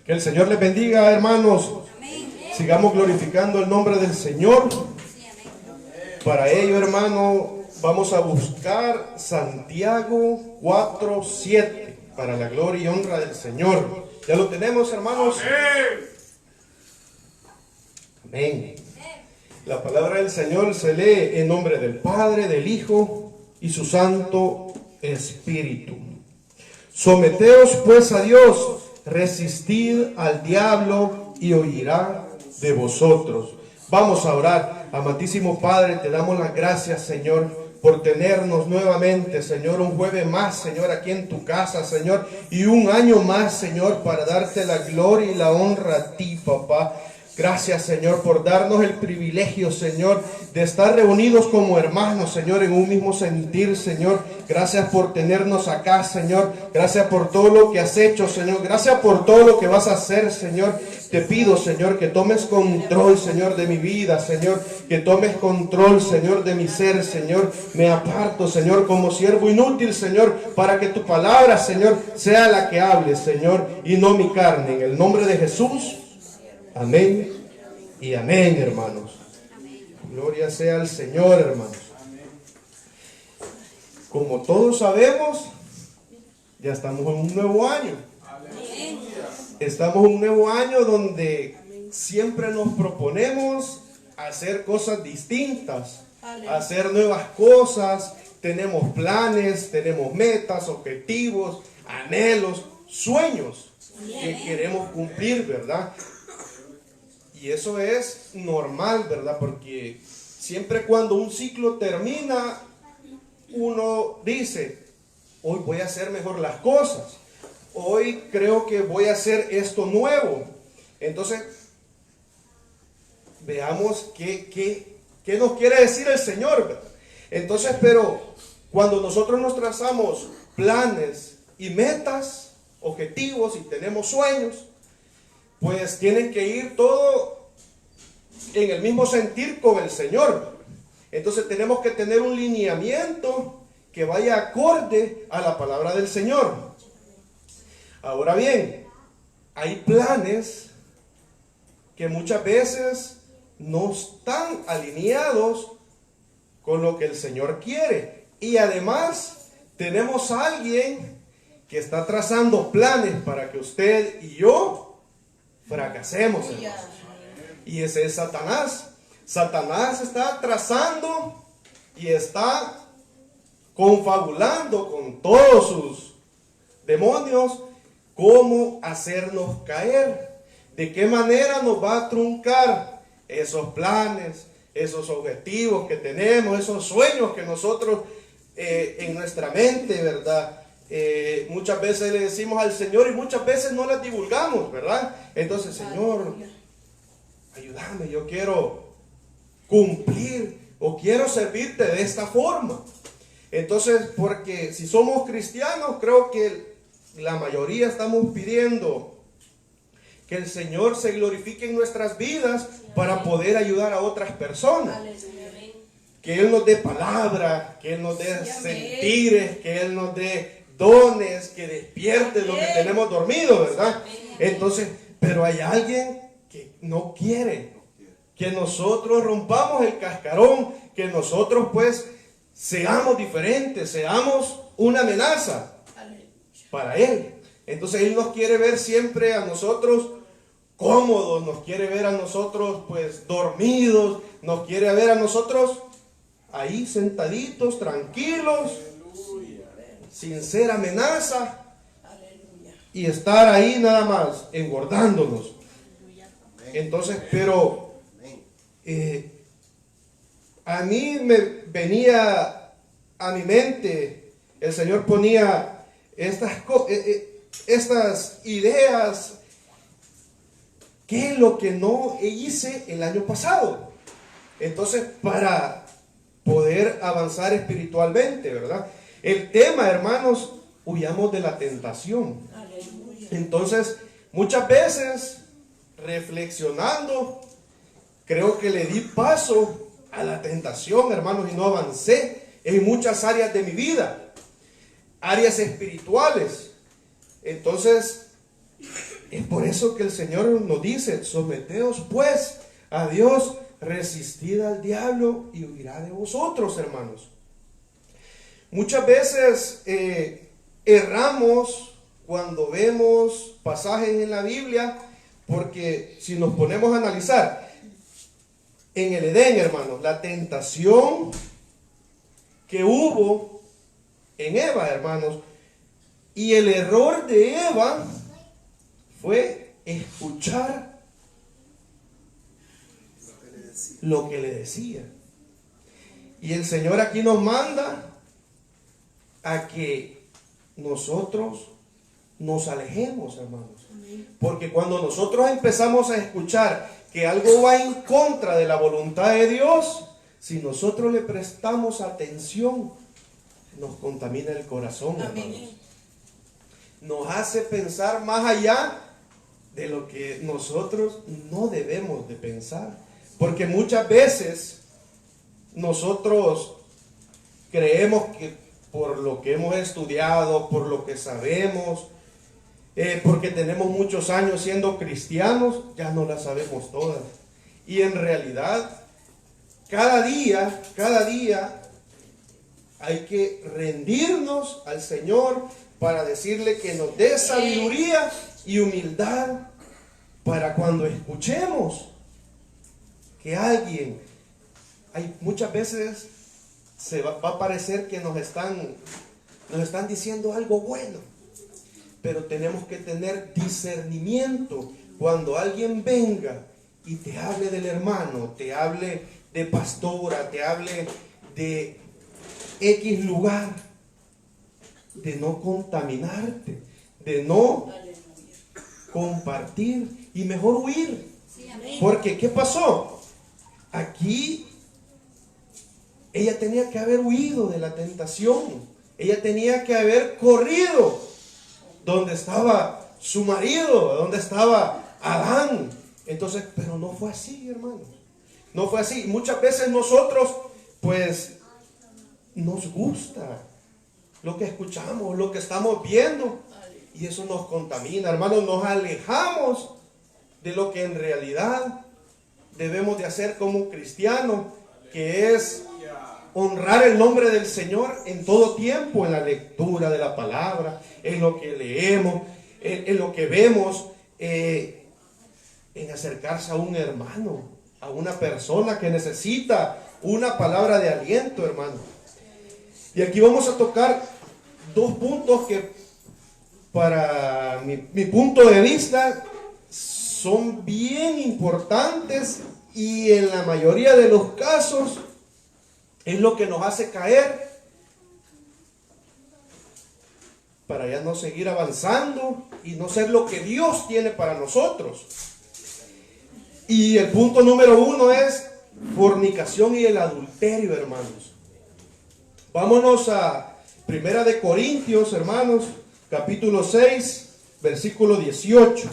Que el Señor les bendiga, hermanos. Sigamos glorificando el nombre del Señor. Para ello, hermano, vamos a buscar Santiago 4:7 para la gloria y honra del Señor. ¿Ya lo tenemos, hermanos? Amén. La palabra del Señor se lee en nombre del Padre, del Hijo y su Santo Espíritu. Someteos pues a Dios, resistid al diablo y huirá de vosotros. Vamos a orar. Amantísimo Padre, te damos las gracias, Señor, por tenernos nuevamente, Señor, un jueves más, Señor, aquí en tu casa, Señor, y un año más, Señor, para darte la gloria y la honra a ti, papá. Gracias, Señor, por darnos el privilegio, Señor, de estar reunidos como hermanos, Señor, en un mismo sentir, Señor. Gracias por tenernos acá, Señor. Gracias por todo lo que has hecho, Señor. Gracias por todo lo que vas a hacer, Señor. Te pido, Señor, que tomes control, Señor, de mi vida, Señor. Que tomes control, Señor, de mi ser, Señor. Me aparto, Señor, como siervo inútil, Señor, para que tu palabra, Señor, sea la que hable, Señor, y no mi carne. En el nombre de Jesús. Amén y amén, hermanos. Gloria sea al Señor, hermanos. Como todos sabemos, ya estamos en un nuevo año. Estamos en un nuevo año donde siempre nos proponemos hacer cosas distintas, hacer nuevas cosas. Tenemos planes, tenemos metas, objetivos, anhelos, sueños que queremos cumplir, ¿verdad? Y eso es normal, ¿verdad? Porque siempre cuando un ciclo termina, uno dice, hoy voy a hacer mejor las cosas. Hoy creo que voy a hacer esto nuevo. Entonces, veamos qué nos quiere decir el Señor, ¿verdad? Entonces, pero cuando nosotros nos trazamos planes y metas, objetivos y tenemos sueños, pues tienen que ir todo en el mismo sentir con el Señor. Entonces tenemos que tener un lineamiento que vaya acorde a la palabra del Señor. Ahora bien, hay planes que muchas veces no están alineados con lo que el Señor quiere. Y además tenemos a alguien que está trazando planes para que usted y yo fracasemos, hermanos. Y ese es Satanás. Satanás está trazando y está confabulando con todos sus demonios cómo hacernos caer, de qué manera nos va a truncar esos planes, esos objetivos que tenemos, esos sueños que nosotros en nuestra mente, ¿verdad? Muchas veces le decimos al Señor y muchas veces no las divulgamos, ¿verdad? Entonces, Señor, ayúdame, yo quiero cumplir o quiero servirte de esta forma. Entonces, porque si somos cristianos, creo que la mayoría estamos pidiendo que el Señor se glorifique en nuestras vidas para poder ayudar a otras personas. Que Él nos dé palabra, que Él nos dé sentires, que Él nos dé dones, que despierte lo que tenemos dormido, ¿verdad? Entonces, pero hay alguien que no quiere que nosotros rompamos el cascarón, que nosotros pues seamos diferentes, seamos una amenaza para Él. Entonces Él nos quiere ver siempre a nosotros cómodos, nos quiere ver a nosotros pues dormidos, nos quiere ver a nosotros ahí sentaditos, tranquilos, sin ser amenaza y estar ahí nada más engordándonos. Entonces, pero a mí me venía a mi mente, el Señor ponía estas ideas. ¿Qué es lo que no hice el año pasado? Entonces, para poder avanzar espiritualmente, ¿verdad? El tema, hermanos, huyamos de la tentación. Entonces, muchas veces, reflexionando, creo que le di paso a la tentación, hermanos, y no avancé en muchas áreas de mi vida, áreas espirituales. Entonces, es por eso que el Señor nos dice, someteos pues a Dios, resistid al diablo y huirá de vosotros, hermanos. Muchas veces erramos cuando vemos pasajes en la Biblia, porque si nos ponemos a analizar, en el Edén, hermanos, la tentación que hubo en Eva, hermanos, y el error de Eva fue escuchar lo que le decía. Y el Señor aquí nos manda a que nosotros nos alejemos, hermanos. Porque cuando nosotros empezamos a escuchar que algo va en contra de la voluntad de Dios, si nosotros le prestamos atención, nos contamina el corazón, hermanos. Nos hace pensar más allá de lo que nosotros no debemos de pensar. Porque muchas veces nosotros creemos que por lo que hemos estudiado, por lo que sabemos, porque tenemos muchos años siendo cristianos, ya no las sabemos todas. Y en realidad, cada día hay que rendirnos al Señor para decirle que nos dé sabiduría y humildad para cuando escuchemos que alguien, hay muchas veces va a parecer que nos están diciendo algo bueno, pero tenemos que tener discernimiento cuando alguien venga y te hable del hermano, te hable de pastora, te hable de X lugar, de no contaminarte, de no compartir y mejor huir. Porque ¿qué pasó? Aquí ella tenía que haber huido de la tentación. Ella tenía que haber corrido donde estaba su marido, donde estaba Adán. Entonces, pero no fue así, hermanos. No fue así. Muchas veces nosotros, pues, nos gusta lo que escuchamos, lo que estamos viendo. Y eso nos contamina, hermanos. Nos alejamos de lo que en realidad debemos de hacer como cristianos, que es honrar el nombre del Señor en todo tiempo, en la lectura de la palabra, en lo que leemos, en lo que vemos, en acercarse a un hermano, a una persona que necesita una palabra de aliento, hermano. Y aquí vamos a tocar dos puntos que para mi punto de vista son bien importantes y en la mayoría de los casos es lo que nos hace caer para ya no seguir avanzando y no ser lo que Dios tiene para nosotros. Y el punto número 1 es fornicación y el adulterio, hermanos. Vámonos a Primera de Corintios, hermanos, capítulo 6, versículo 18.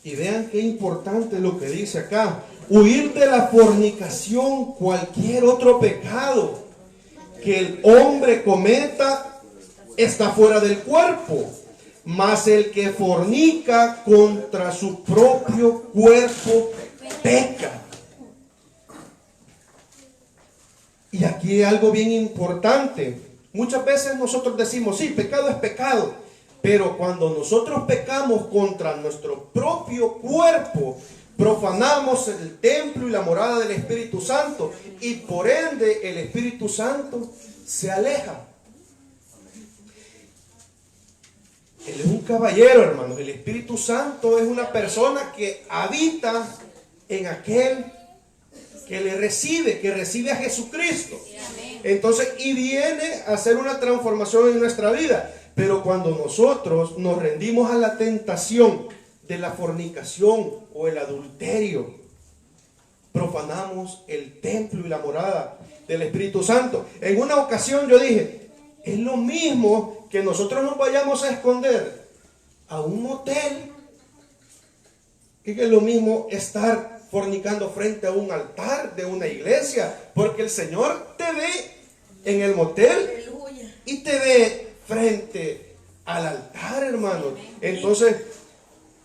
Y vean qué importante lo que dice acá. Huir de la fornicación, cualquier otro pecado que el hombre cometa está fuera del cuerpo, mas el que fornica contra su propio cuerpo peca. Y aquí hay algo bien importante. Muchas veces nosotros decimos, sí, pecado es pecado. Pero cuando nosotros pecamos contra nuestro propio cuerpo, profanamos el templo y la morada del Espíritu Santo. Y por ende el Espíritu Santo se aleja. Él es un caballero, hermanos. El Espíritu Santo es una persona que habita en aquel que le recibe, que recibe a Jesucristo. Entonces, y viene a hacer una transformación en nuestra vida. Pero cuando nosotros nos rendimos a la tentación de la fornicación o el adulterio, profanamos el templo y la morada del Espíritu Santo. En una ocasión yo dije, es lo mismo que nosotros nos vayamos a esconder a un motel, que es lo mismo estar fornicando frente a un altar de una iglesia, porque el Señor te ve en el motel Aleluya. y te ve frente al altar, hermanos. Entonces,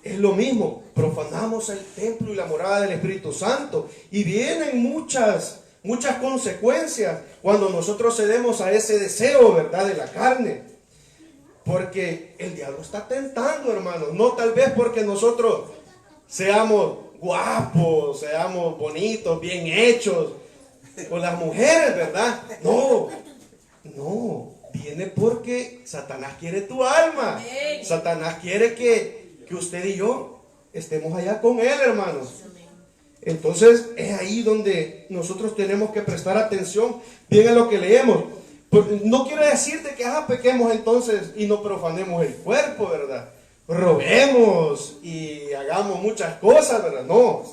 es lo mismo, profanamos el templo y la morada del Espíritu Santo y vienen muchas consecuencias cuando nosotros cedemos a ese deseo, ¿verdad?, de la carne. Porque el diablo está tentando, hermanos, no tal vez porque nosotros seamos guapos, seamos bonitos, bien hechos, con las mujeres, ¿verdad? No, viene porque Satanás quiere tu alma. Amén. Satanás quiere que usted y yo estemos allá con él, hermanos. Entonces es ahí donde nosotros tenemos que prestar atención bien a lo que leemos. No quiere decirte que pequemos entonces y no profanemos el cuerpo, ¿verdad? Robemos y hagamos muchas cosas, ¿verdad? No,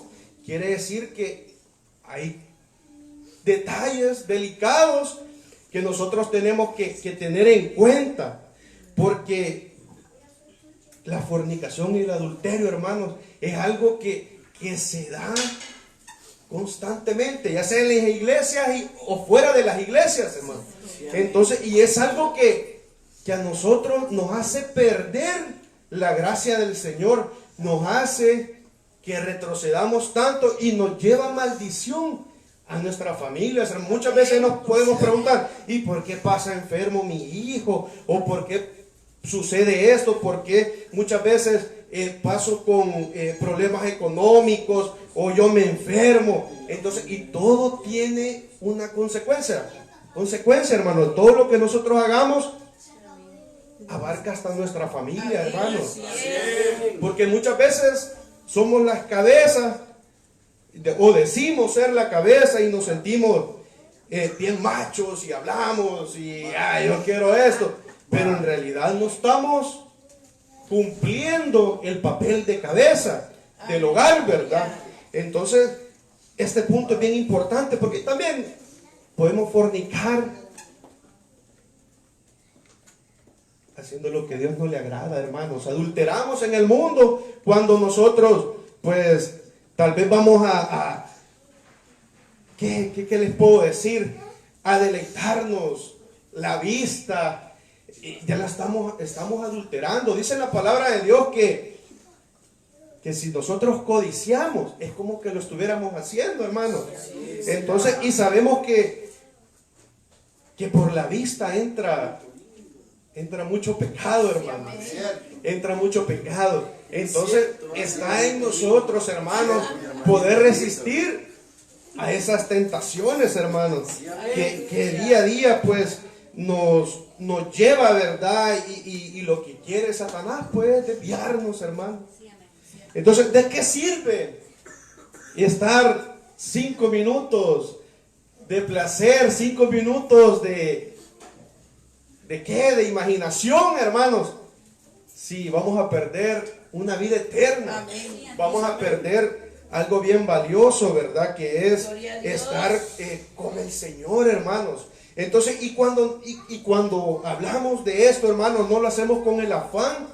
quiere decir que hay detalles delicados que nosotros tenemos que tener en cuenta, porque la fornicación y el adulterio, hermanos, es algo que se da constantemente, ya sea en las iglesias o fuera de las iglesias, hermanos. Entonces, y es algo que a nosotros nos hace perder la gracia del Señor, nos hace que retrocedamos tanto y nos lleva maldición a nuestra familia. O sea, muchas veces nos podemos preguntar, ¿y por qué pasa enfermo mi hijo? ¿O por qué sucede esto? ¿Por qué muchas veces paso con problemas económicos o yo me enfermo? Entonces, y todo tiene una consecuencia, hermano. Todo lo que nosotros hagamos abarca hasta nuestra familia, hermanos. Porque muchas veces somos las cabezas, o decimos ser la cabeza y nos sentimos bien machos y hablamos y yo quiero esto, pero en realidad no estamos cumpliendo el papel de cabeza del hogar, ¿verdad? Entonces, este punto es bien importante porque también podemos fornicar haciendo lo que a Dios no le agrada, hermanos. Adulteramos en el mundo cuando nosotros, pues, tal vez vamos ¿qué les puedo decir? A deleitarnos la vista. Ya la estamos adulterando. Dice la palabra de Dios que si nosotros codiciamos, es como que lo estuviéramos haciendo, hermanos. Entonces, y sabemos que por la vista entra mucho pecado, hermanos. Entra mucho pecado. Entonces, está en nosotros, hermanos, poder resistir a esas tentaciones, hermanos, que día a día, pues, nos lleva, ¿verdad? Y lo que quiere Satanás, pues, desviarnos, hermanos. Entonces, ¿de qué sirve estar 5 minutos de placer, 5 minutos ¿de qué? De imaginación, hermanos. Sí, vamos a perder una vida eterna. Amén. Vamos a perder algo bien valioso, ¿verdad? Que es estar con el Señor, hermanos. Entonces, y cuando hablamos de esto, hermanos, no lo hacemos con el afán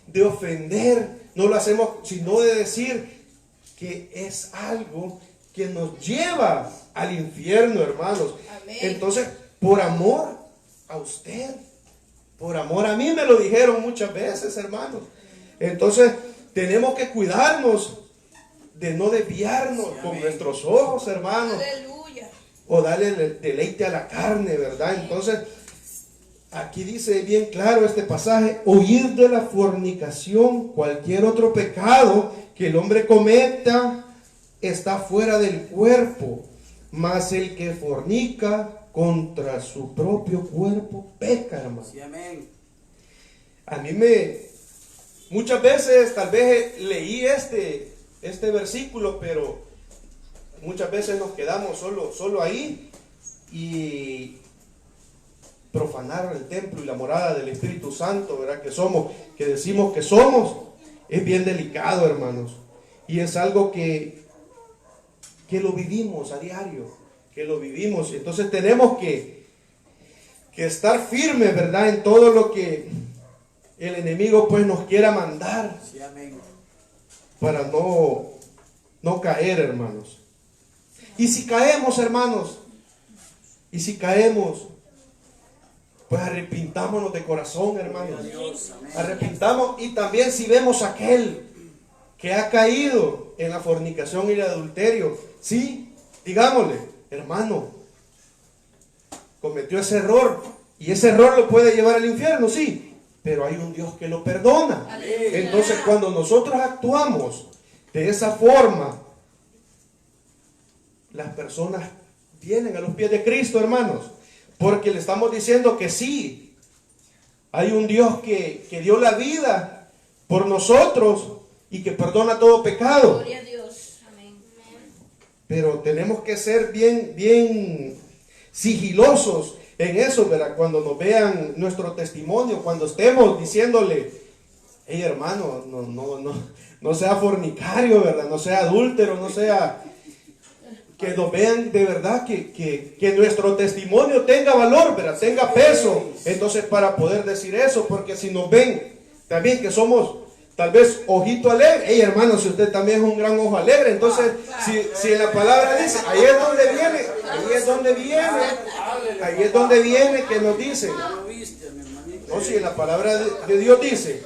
de ofender, no lo hacemos sino de decir que es algo que nos lleva al infierno, hermanos. Amén. Entonces, por amor a usted, por amor a mí, me lo dijeron muchas veces, hermanos. Entonces, tenemos que cuidarnos de no desviarnos con nuestros ojos, hermanos, Aleluya. o darle el deleite a la carne, ¿verdad? Entonces, aquí dice bien claro este pasaje: huir de la fornicación. Cualquier otro pecado que el hombre cometa está fuera del cuerpo, mas el que fornica contra su propio cuerpo peca, hermano. Sí, amén. A mí muchas veces tal vez leí este versículo, pero muchas veces nos quedamos solo ahí, y profanar el templo y la morada del Espíritu Santo, ¿verdad? Que decimos que somos, es bien delicado, hermanos, y es algo que lo vivimos a diario, que lo vivimos. Entonces tenemos que estar firmes, ¿verdad? En todo lo que el enemigo pues nos quiera mandar, Sí, amén. para no caer, hermanos. Y si caemos, hermanos, pues arrepintámonos de corazón, hermanos. Arrepintamos, y también si vemos a aquel que ha caído en la fornicación y el adulterio, sí, digámosle, hermano, cometió ese error, y ese error lo puede llevar al infierno, sí, pero hay un Dios que lo perdona. Entonces, cuando nosotros actuamos de esa forma, las personas vienen a los pies de Cristo, hermanos, porque le estamos diciendo que sí, hay un Dios que dio la vida por nosotros y que perdona todo pecado. Gloria a Dios. Amén. Pero tenemos que ser bien sigilosos en eso, ¿verdad? Cuando nos vean nuestro testimonio, cuando estemos diciéndole, hey hermano, no sea fornicario, ¿verdad? No sea adúltero, no sea... Que nos vean de verdad que nuestro testimonio tenga valor, ¿verdad? Tenga peso. Entonces, para poder decir eso, porque si nos ven también que somos tal vez ojito alegre, hey hermano, si usted también es un gran ojo alegre, entonces si en la palabra dice, ahí es donde viene que nos dice, no, si en la palabra de Dios dice,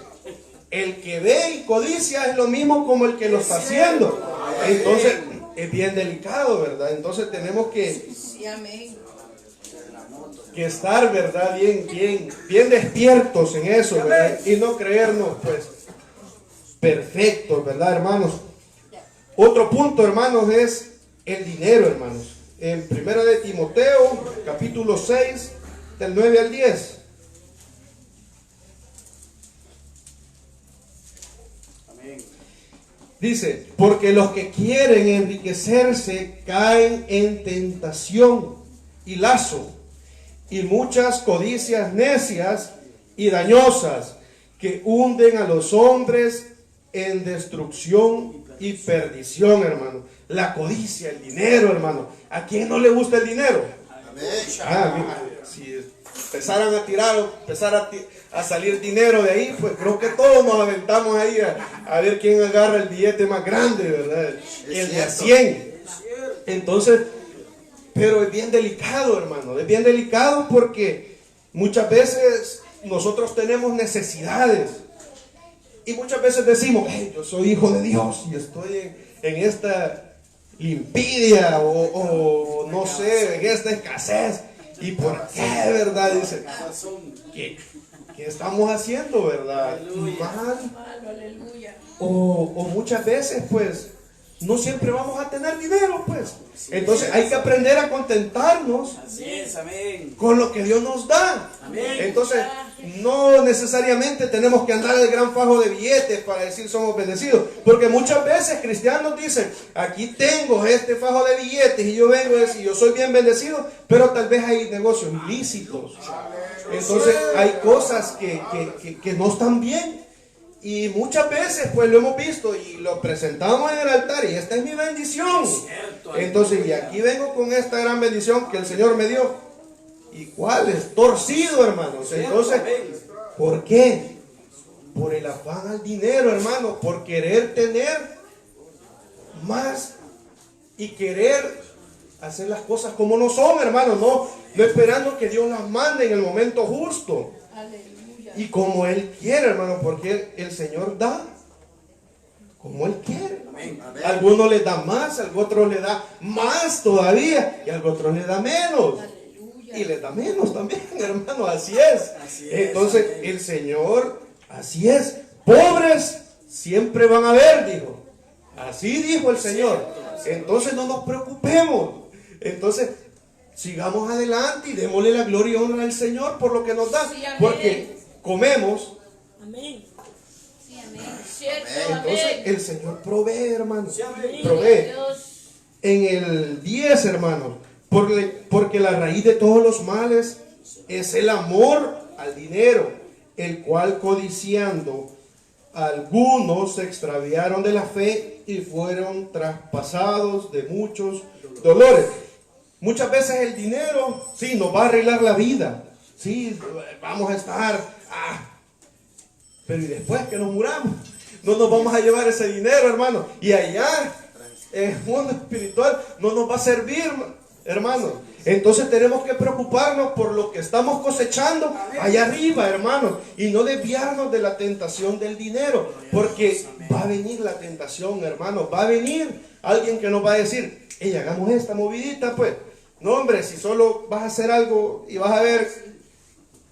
el que ve y codicia es lo mismo como el que lo está haciendo. Entonces es bien delicado, ¿verdad? Entonces tenemos que estar, ¿verdad? Bien despiertos en eso, ¿verdad? Y no creernos, pues, perfectos, ¿verdad, hermanos? Otro punto, hermanos, es el dinero, hermanos. En 1 de Timoteo, capítulo 6, del 9 al 10. Dice, porque los que quieren enriquecerse caen en tentación y lazo y muchas codicias necias y dañosas que hunden a los hombres en destrucción y perdición, hermano. La codicia, el dinero, hermano. ¿A quién no le gusta el dinero? Mira, si empezaran a tirar, a salir dinero de ahí, pues creo que todos nos aventamos ahí a ver quién agarra el billete más grande, ¿verdad? El de a 100. Entonces, pero es bien delicado, hermano. Es bien delicado porque muchas veces nosotros tenemos necesidades. Y muchas veces decimos, hey, yo soy hijo de Dios y estoy en esta limpidia o no sé, en esta escasez. ¿Y por qué, verdad? Dice, ¿qué estamos haciendo, verdad? Mal. O muchas veces, pues, no siempre vamos a tener dinero, pues. Entonces hay que aprender a contentarnos con lo que Dios nos da. Entonces, no necesariamente tenemos que andar el gran fajo de billetes para decir somos bendecidos. Porque muchas veces cristianos dicen, aquí tengo este fajo de billetes y yo vengo a decir, yo soy bien bendecido, pero tal vez hay negocios ilícitos. Entonces hay cosas que no están bien. Y muchas veces pues lo hemos visto y lo presentamos en el altar y esta es mi bendición. Entonces, y aquí vengo con esta gran bendición que el Señor me dio. ¿Y cuál es? Torcido, hermanos. Entonces, ¿por qué? Por el afán al dinero, hermano. Por querer tener más y querer hacer las cosas como no son, hermano. No esperando que Dios las mande en el momento justo. Y como Él quiere, hermano, porque el Señor da como Él quiere. A algunos les da más, a otros les da más todavía, y a otros les da menos. Y les da menos también, hermano, así es. Entonces, el Señor, así es. Pobres siempre van a haber, dijo. Así dijo el Señor. Entonces, no nos preocupemos. Entonces, sigamos adelante y démosle la gloria y honra al Señor por lo que nos da. Porque comemos. Amén. Sí, amén. Entonces el Señor provee, hermanos. Provee. En el 10, hermanos, porque la raíz de todos los males es el amor al dinero, el cual codiciando algunos se extraviaron de la fe y fueron traspasados de muchos dolores. Muchas veces el dinero, sí, nos va a arreglar la vida. Sí, vamos a estar... pero y después que nos muramos, no nos vamos a llevar ese dinero, hermano. Y allá, en el mundo espiritual, no nos va a servir, hermano. Entonces tenemos que preocuparnos por lo que estamos cosechando allá arriba, hermanos, y no desviarnos de la tentación del dinero, porque va a venir la tentación, hermanos, va a venir alguien que nos va a decir, hey, hagamos esta movidita, pues. No, hombre, si solo vas a hacer algo y vas a ver,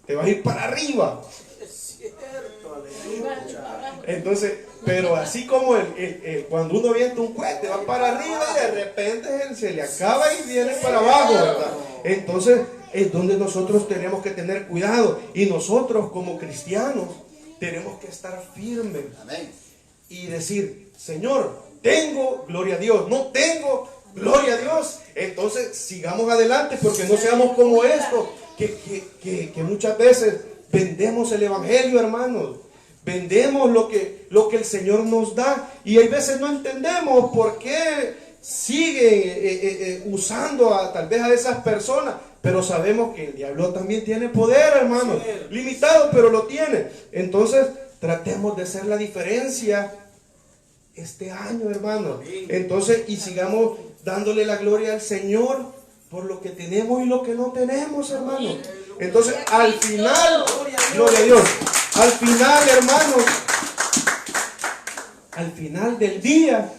te vas a ir para arriba. Es cierto, aleluya. Entonces, pero así como cuando uno avienta un cohete, va para arriba y de repente se le acaba y viene para abajo, ¿verdad? Entonces, es donde nosotros tenemos que tener cuidado. Y nosotros como cristianos tenemos que estar firmes. Amén. Y decir, Señor, tengo, gloria a Dios, no tengo, gloria a Dios. Entonces sigamos adelante, porque no seamos como esto, que muchas veces vendemos el evangelio, hermanos. Vendemos lo que el Señor nos da, y hay veces no entendemos por qué siguen usando tal vez a esas personas, pero sabemos que el diablo también tiene poder, hermanos, limitado, pero lo tiene. Entonces tratemos de hacer la diferencia este año, hermanos. Entonces, y sigamos dándole la gloria al Señor por lo que tenemos y lo que no tenemos, hermanos. Entonces, al final, gloria a Dios, al final, hermanos, al final del día,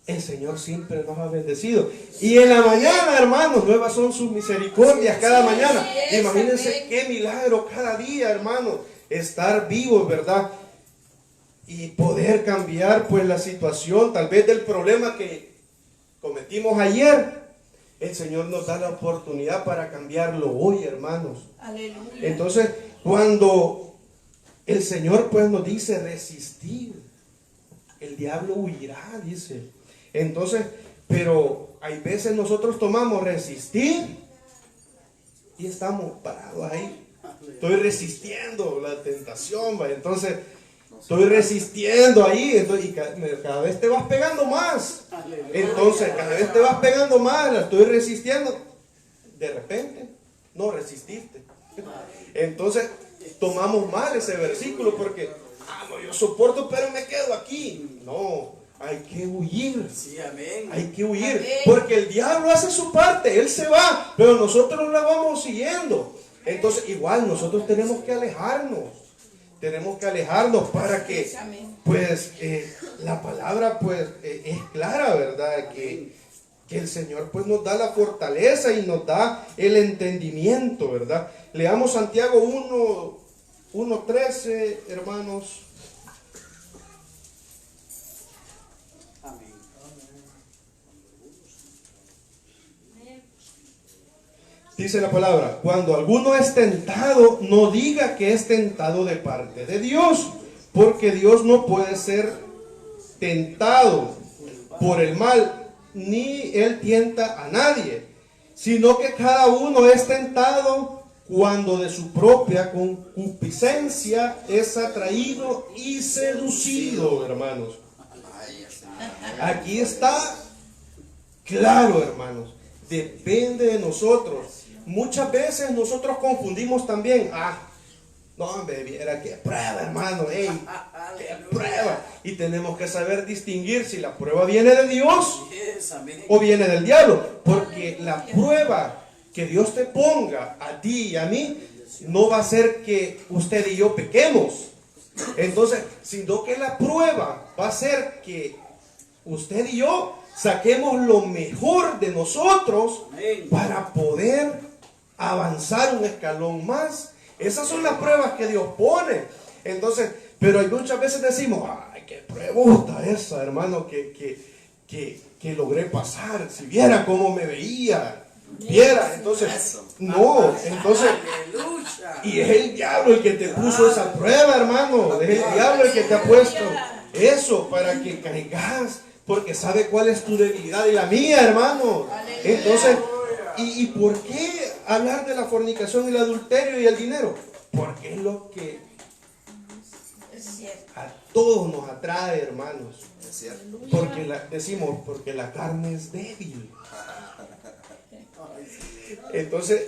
el Señor siempre nos ha bendecido. Y en la mañana, hermanos, nuevas son sus misericordias cada mañana. Imagínense qué milagro cada día, hermanos, estar vivos, ¿verdad? Y poder cambiar pues la situación, tal vez del problema que cometimos ayer. El Señor nos da la oportunidad para cambiarlo hoy, hermanos. Aleluya. Entonces, cuando el Señor pues nos dice resistir, el diablo huirá, dice. Entonces, pero hay veces nosotros tomamos resistir y estamos parados ahí. Estoy resistiendo la tentación, ¿va? Entonces estoy resistiendo ahí, entonces, y cada vez te vas pegando más. Entonces, cada vez te vas pegando más, la estoy resistiendo. De repente, no resististe. Entonces, tomamos mal ese versículo porque, no, yo soporto, pero me quedo aquí. No, hay que huir. Sí, amén. Hay que huir, Amén. porque el diablo hace su parte, él se va, pero nosotros la vamos siguiendo. Entonces, igual, nosotros tenemos que alejarnos. Tenemos que alejarnos para que, pues, la palabra, pues, es clara, ¿verdad? Que el Señor, pues, nos da la fortaleza y nos da el entendimiento, ¿verdad? Leamos Santiago 1:13, hermanos. Amén. Dice la palabra, cuando alguno es tentado, no diga que es tentado de parte de Dios, porque Dios no puede ser tentado por el mal, ni Él tienta a nadie, sino que cada uno es tentado cuando de su propia concupiscencia es atraído y seducido, hermanos. Aquí está claro, hermanos, depende de nosotros. Muchas veces nosotros confundimos también, no, hombre, viera qué prueba, hermano, qué prueba. Y tenemos que saber distinguir si la prueba viene de Dios o viene del diablo. Porque la prueba que Dios te ponga a ti y a mí no va a ser que usted y yo pequemos. Entonces, sino que la prueba va a ser que usted y yo saquemos lo mejor de nosotros para poder avanzar un escalón más. Esas son las pruebas que Dios pone. Entonces, pero muchas veces decimos, ay, qué prueba esa, hermano, que logré pasar. Si viera cómo me veía, viera. Entonces, no, entonces, y es el diablo el que te puso esa prueba, hermano. Es el diablo el que te ha puesto eso para que caigas, porque sabe cuál es tu debilidad y la mía, hermano. Entonces, ¿y por qué hablar de la fornicación y el adulterio y el dinero? Porque es lo que a todos nos atrae, hermanos. Porque decimos, porque la carne es débil. Entonces,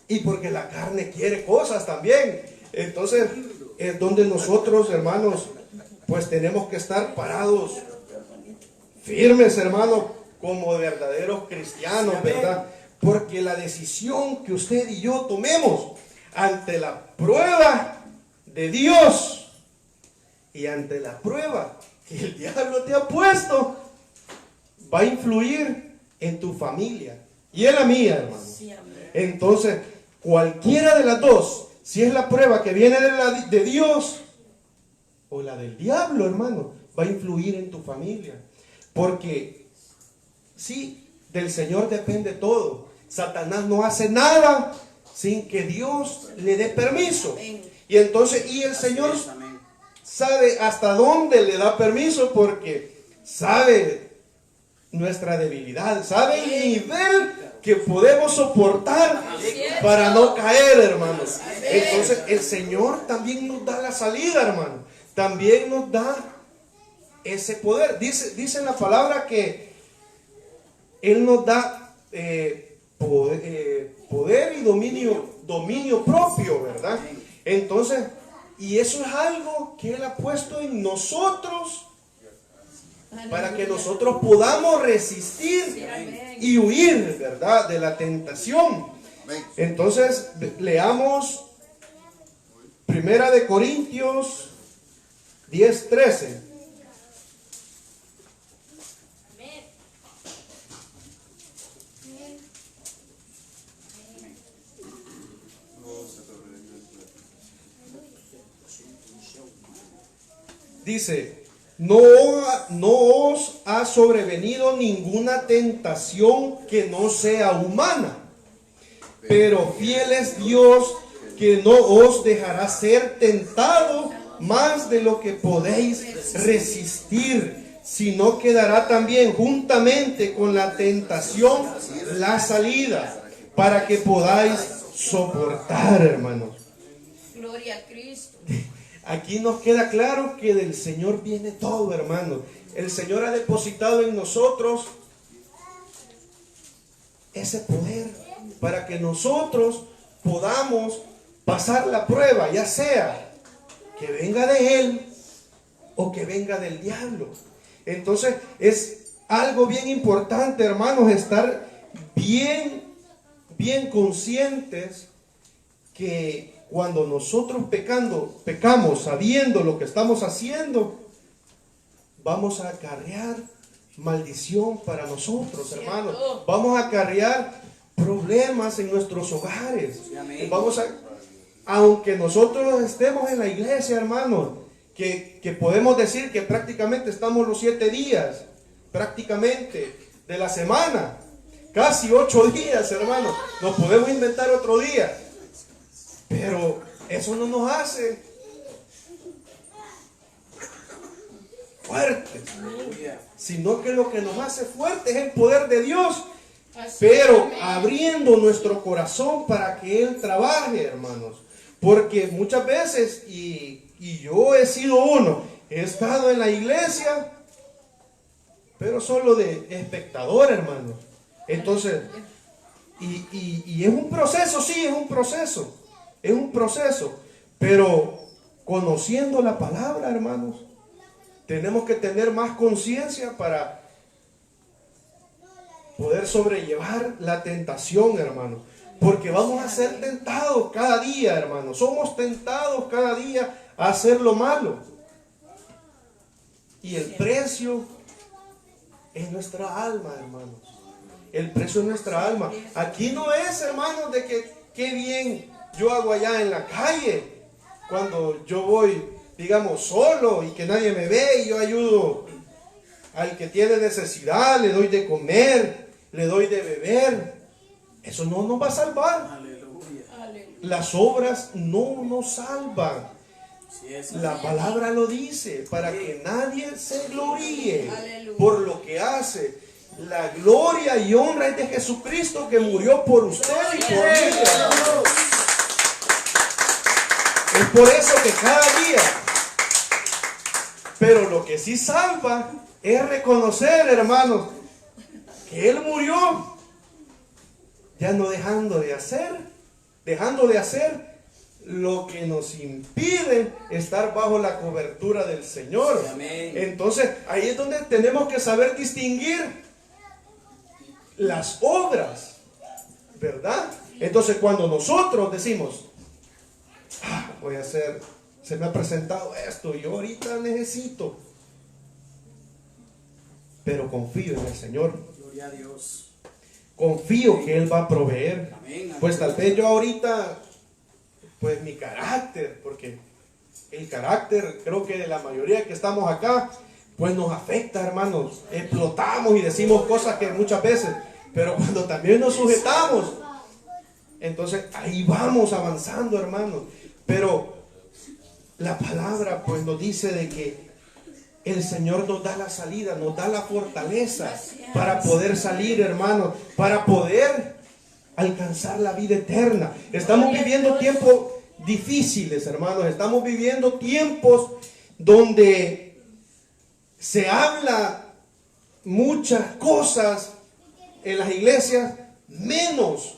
y porque la carne quiere cosas también. Entonces, es donde nosotros, hermanos, pues tenemos que estar parados, firmes, hermanos, como verdaderos cristianos, ¿verdad? Porque la decisión que usted y yo tomemos ante la prueba de Dios y ante la prueba que el diablo te ha puesto, va a influir en tu familia y en la mía, hermano. Sí, amén. Entonces, cualquiera de las dos, si es la prueba que viene de Dios o la del diablo, hermano, va a influir en tu familia. Porque sí, del Señor depende todo. Satanás no hace nada sin que Dios le dé permiso. Y entonces, y el Señor Amén. sabe hasta dónde le da permiso, porque sabe nuestra debilidad, sabe el nivel que podemos soportar para no caer, hermanos. Entonces el Señor también nos da la salida, hermano. También nos da ese poder. Dice en la palabra que Él nos da poder y dominio propio, ¿verdad? Entonces, y eso es algo que Él ha puesto en nosotros para que nosotros podamos resistir y huir, ¿verdad?, de la tentación. Entonces, leamos 1 de Corintios 10:13. Dice, no os ha sobrevenido ninguna tentación que no sea humana, pero fiel es Dios, que no os dejará ser tentado más de lo que podéis resistir, sino que dará también juntamente con la tentación la salida, para que podáis soportar, hermanos. Gloria a Cristo. Aquí nos queda claro que del Señor viene todo, hermano. El Señor ha depositado en nosotros ese poder para que nosotros podamos pasar la prueba, ya sea que venga de Él o que venga del diablo. Entonces es algo bien importante, hermanos, estar bien conscientes que cuando nosotros pecamos sabiendo lo que estamos haciendo, vamos a acarrear maldición para nosotros, hermanos. Vamos a acarrear problemas en nuestros hogares. Aunque nosotros estemos en la iglesia, hermanos, que podemos decir que prácticamente estamos los 7 días, prácticamente, de la semana, casi 8 días, hermanos. Nos podemos inventar otro día. Pero eso no nos hace fuertes, sino que lo que nos hace fuertes es el poder de Dios, pero abriendo nuestro corazón para que Él trabaje, hermanos. Porque muchas veces, y yo he sido uno, he estado en la iglesia, pero solo de espectador, hermanos. Entonces, y es un proceso, sí, es un proceso. Es un proceso, pero conociendo la palabra, hermanos, tenemos que tener más conciencia para poder sobrellevar la tentación, hermanos. Porque vamos a ser tentados cada día, hermanos. Somos tentados cada día a hacer lo malo. Y el precio es nuestra alma, hermanos. El precio es nuestra alma. Aquí no es, hermanos, de que qué bien yo hago allá en la calle, cuando yo voy, digamos, solo y que nadie me ve y yo ayudo al que tiene necesidad, le doy de comer, le doy de beber. Eso no nos va a salvar. Aleluya. Las obras no nos salvan. La palabra lo dice, para que nadie se gloríe por lo que hace. La gloria y honra es de Jesucristo, que murió por usted y por mí. Es por eso que cada día, pero lo que sí salva es reconocer, hermanos, que Él murió, ya no dejando de hacer lo que nos impide estar bajo la cobertura del Señor. Amén. Entonces, ahí es donde tenemos que saber distinguir las obras ¿verdad? Entonces cuando nosotros decimos, voy a hacer, se me ha presentado esto, yo ahorita necesito, pero confío en el Señor. Gloria a Dios. Confío que Él va a proveer. Amén. Pues tal vez yo ahorita, pues mi carácter, porque el carácter, creo que la mayoría que estamos acá, pues nos afecta, hermanos. Explotamos y decimos cosas que muchas veces, pero cuando también nos sujetamos, entonces ahí vamos avanzando, hermanos. Pero la palabra pues nos dice de que el Señor nos da la salida, nos da la fortaleza para poder salir, hermanos, para poder alcanzar la vida eterna. Estamos viviendo tiempos difíciles, hermanos. Estamos viviendo tiempos donde se habla muchas cosas en las iglesias, menos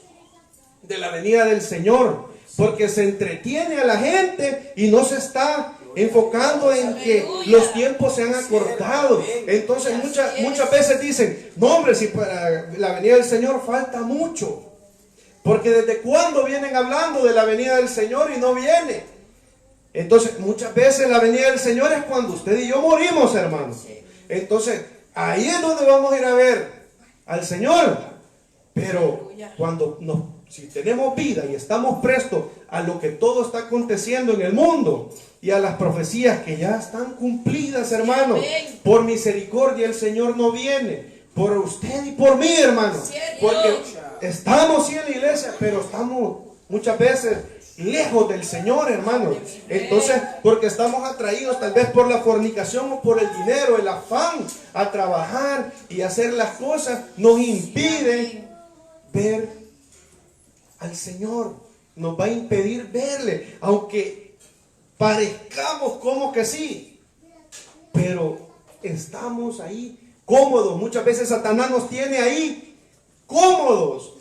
de la venida del Señor, porque se entretiene a la gente y no se está enfocando en que los tiempos se han acortado. Entonces muchas veces dicen, no hombre, si para la venida del Señor falta mucho, porque desde cuándo vienen hablando de la venida del Señor y no viene. Entonces muchas veces la venida del Señor es cuando usted y yo morimos, hermanos. Entonces ahí es donde vamos a ir a ver al Señor. Pero cuando si tenemos vida y estamos prestos a lo que todo está aconteciendo en el mundo y a las profecías que ya están cumplidas, hermanos, por misericordia el Señor no viene por usted y por mí, hermano, porque estamos sí en la iglesia, pero estamos muchas veces lejos del Señor, hermano. Entonces, porque estamos atraídos tal vez por la fornicación o por el dinero, el afán a trabajar y hacer las cosas nos impide ver al Señor, nos va a impedir verle, aunque parezcamos como que sí, pero estamos ahí cómodos. Muchas veces Satanás nos tiene ahí cómodos,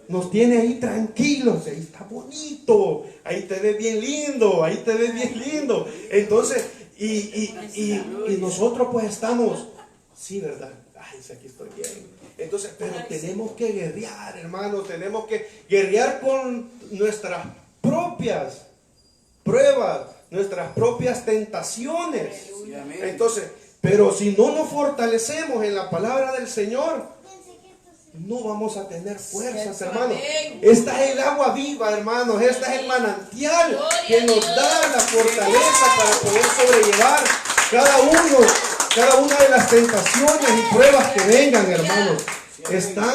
nos tiene ahí tranquilos. Ahí está bonito, ahí te ves bien lindo, ahí te ves bien lindo. Entonces, y nosotros pues estamos, sí, ¿verdad? Ay, aquí estoy bien. Entonces, pero tenemos que guerrear, hermanos, tenemos que guerrear con nuestras propias pruebas, nuestras propias tentaciones. Entonces, pero si no nos fortalecemos en la palabra del Señor, no vamos a tener fuerzas, hermanos. Esta es el agua viva, hermanos. Esta es el manantial que nos da la fortaleza para poder sobrellevar cada una de las tentaciones y pruebas que vengan, hermanos.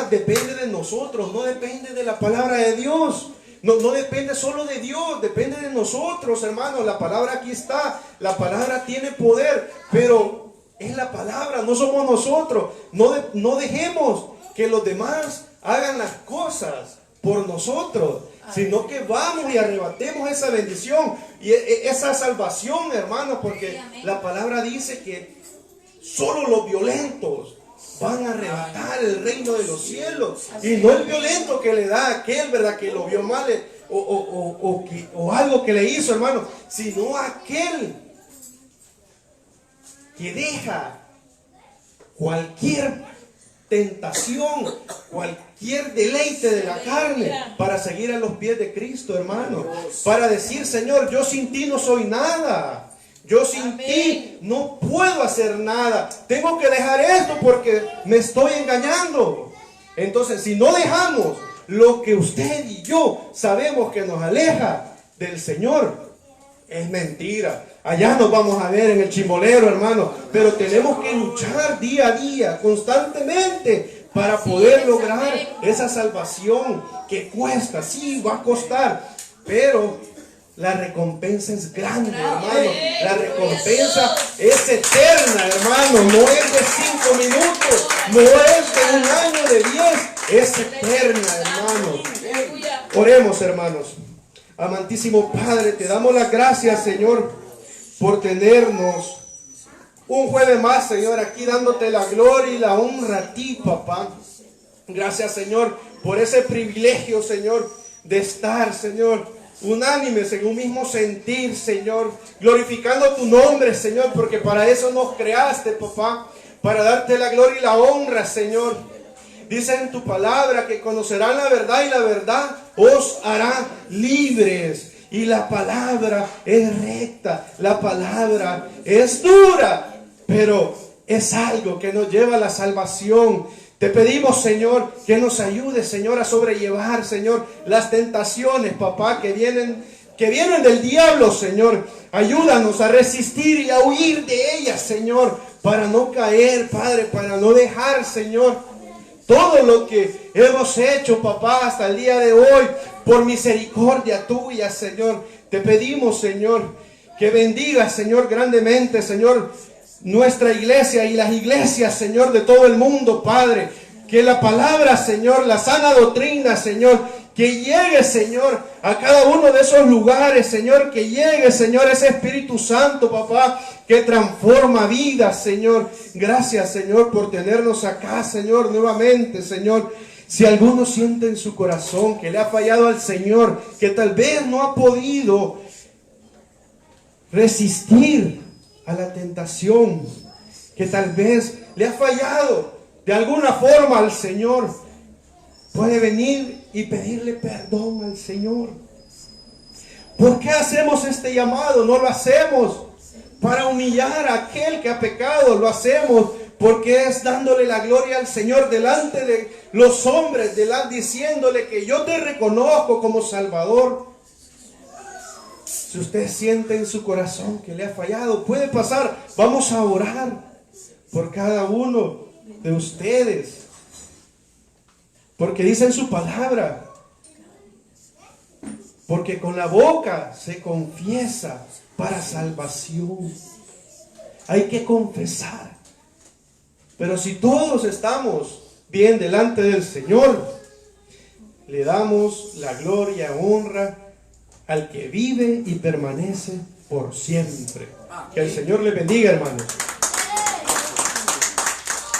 Depende de nosotros, no depende de la palabra de Dios. No depende solo de Dios, depende de nosotros, hermanos. La palabra aquí está, la palabra tiene poder, pero es la palabra, no somos nosotros. No dejemos que los demás hagan las cosas por nosotros, sino que vamos y arrebatemos esa bendición y esa salvación, hermanos, porque la palabra dice que solo los violentos van a arrebatar el reino de los cielos, y no el violento que le da a aquel, ¿verdad?, que lo vio mal o algo que le hizo, hermano, sino aquel que deja cualquier tentación, cualquier deleite de la carne para seguir a los pies de Cristo, hermano, para decir: Señor, yo sin ti no soy nada, yo sin ti no puedo hacer nada, tengo que dejar esto porque me estoy engañando. Entonces, si no dejamos lo que usted y yo sabemos que nos aleja del Señor, es mentira. Allá nos vamos a ver en el chimbolero, hermano, pero tenemos que luchar día a día, constantemente, para poder lograr esa salvación que cuesta. Sí, va a costar, pero la recompensa es grande, hermano. La recompensa es eterna, hermano. No es de 5 minutos, no es de 1 año, de 10, es eterna, hermano. Oremos, hermanos. Amantísimo Padre, te damos las gracias, Señor, por tenernos un jueves más, Señor, aquí dándote la gloria y la honra a ti, papá. Gracias, Señor, por ese privilegio, Señor, de estar, Señor, unánimes en un mismo sentir, Señor, glorificando tu nombre, Señor, porque para eso nos creaste, papá, para darte la gloria y la honra, Señor. Dice en tu palabra que conocerán la verdad y la verdad os hará libres. Y la palabra es recta, la palabra es dura, pero es algo que nos lleva a la salvación. Te pedimos, Señor, que nos ayudes, Señor, a sobrellevar, Señor, las tentaciones, papá, que vienen del diablo, Señor. Ayúdanos a resistir y a huir de ellas, Señor, para no caer, Padre, para no dejar, Señor, todo lo que hemos hecho, papá, hasta el día de hoy, por misericordia tuya, Señor. Te pedimos, Señor, que bendiga, Señor, grandemente, Señor, nuestra iglesia y las iglesias, Señor, de todo el mundo, Padre. Que la palabra, Señor, la sana doctrina, Señor, que llegue, Señor, a cada uno de esos lugares, Señor, que llegue, Señor, ese Espíritu Santo, papá, que transforma vidas, Señor. Gracias, Señor, por tenernos acá, Señor, nuevamente, Señor. Si alguno siente en su corazón que le ha fallado al Señor, que tal vez no ha podido resistir a la tentación, que tal vez le ha fallado de alguna forma al Señor, puede venir y pedirle perdón al Señor. ¿Por qué hacemos este llamado? No lo hacemos para humillar a aquel que ha pecado, lo hacemos porque es dándole la gloria al Señor delante de los hombres, diciéndole que yo te reconozco como Salvador. Si usted siente en su corazón que le ha fallado, puede pasar. Vamos a orar por cada uno de ustedes. Porque dice en su palabra, porque con la boca se confiesa para salvación. Hay que confesar. Pero si todos estamos bien delante del Señor, le damos la gloria, honra al que vive y permanece por siempre. Que el Señor le bendiga, hermanos.